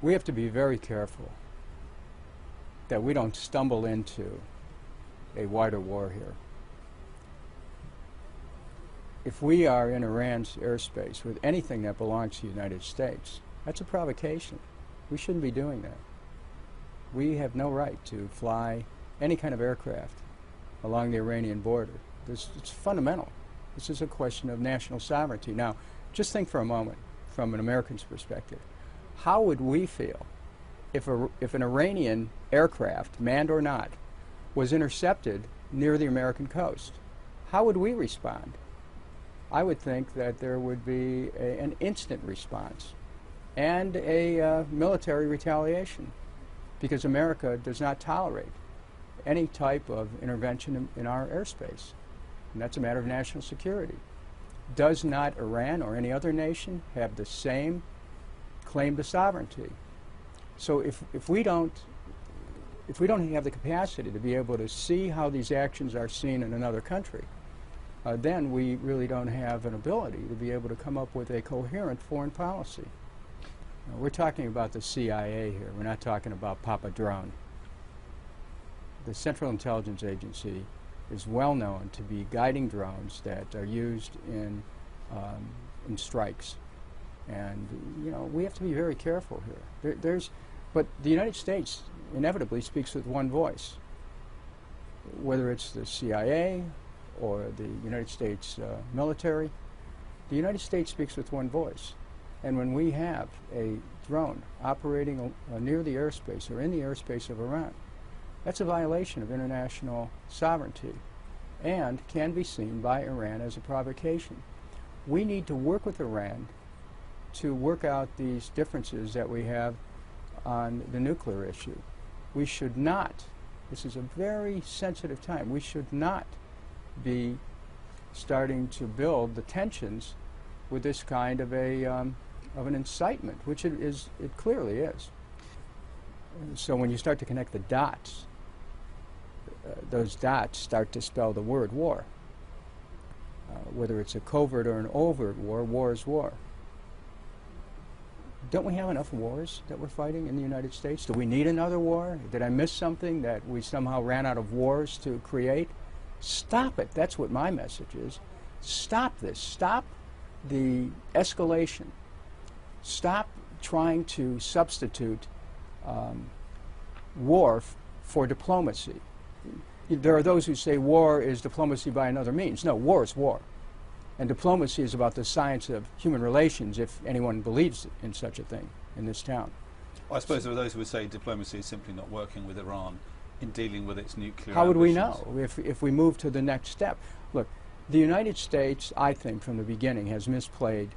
we have to be very careful that we don't stumble into a wider war here. If we are in Iran's airspace with anything that belongs to the United States, that's a provocation. We shouldn't be doing that. We have no right to fly any kind of aircraft along the Iranian border. It's fundamental. This is a question of national sovereignty. Now, just think for a moment from an American's perspective. How would we feel if an Iranian aircraft, manned or not, was intercepted near the American coast? How would we respond? I would think that there would be an instant response and a military retaliation, because America does not tolerate any type of intervention in our airspace, and that's a matter of national security. Does not Iran or any other nation have the same claim to sovereignty? So if we don't have the capacity to be able to see how these actions are seen in another country, then we really don't have an ability to be able to come up with a coherent foreign policy. We're talking about the CIA here. We're not talking about Papa Drone. The Central Intelligence Agency is well known to be guiding drones that are used in strikes. And, you know, we have to be very careful here. But the United States inevitably speaks with one voice, whether it's the CIA or the United States military. The United States speaks with one voice. And when we have a drone operating near the airspace or in the airspace of Iran, that's a violation of international sovereignty and can be seen by Iran as a provocation. We need to work with Iran to work out these differences that we have on the nuclear issue. We should not, this is a very sensitive time, we should not be starting to build the tensions with this kind of an incitement, which it clearly is. So when you start to connect the dots, those dots start to spell the word war. Whether it's a covert or an overt war, war is war. Don't we have enough wars that we're fighting in the United States? Do we need another war? Did I miss something that we somehow ran out of wars to create? Stop it. That's what my message is. Stop this. Stop the escalation. Stop trying to substitute war for diplomacy. There are those who say war is diplomacy by another means. No, war is war. And diplomacy is about the science of human relations, if anyone believes in such a thing in this town. Well, I suppose there are those who would say diplomacy is simply not working with Iran in dealing with its nuclear How would we ambitions. know if we move to the next step? Look, the United States, I think, from the beginning, has misplayed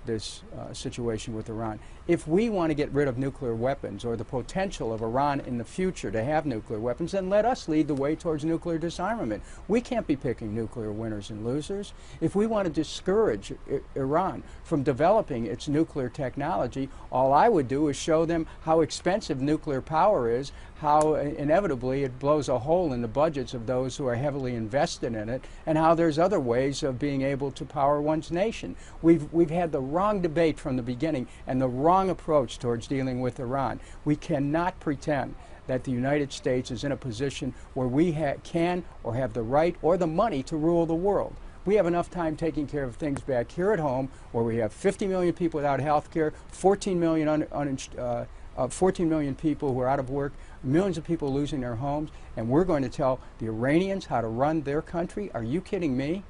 this situation with Iran. If we want to get rid of nuclear weapons or the potential of Iran in the future to have nuclear weapons, then let us lead the way towards nuclear disarmament. We can't be picking nuclear winners and losers. If we want to discourage Iran from developing its nuclear technology, all I would do is show them how expensive nuclear power is, how inevitably it blows a hole in the budgets of those who are heavily invested in it, and how there's other ways of being able to power one's nation. We've had the wrong debate from the beginning and the wrong approach towards dealing with Iran. We cannot pretend that the United States is in a position where we can or have the right or the money to rule the world. We have enough time taking care of things back here at home, where we have 50 million people without health care, 14 million people who are out of work, millions of people losing their homes, and we're going to tell the Iranians how to run their country? Are you kidding me?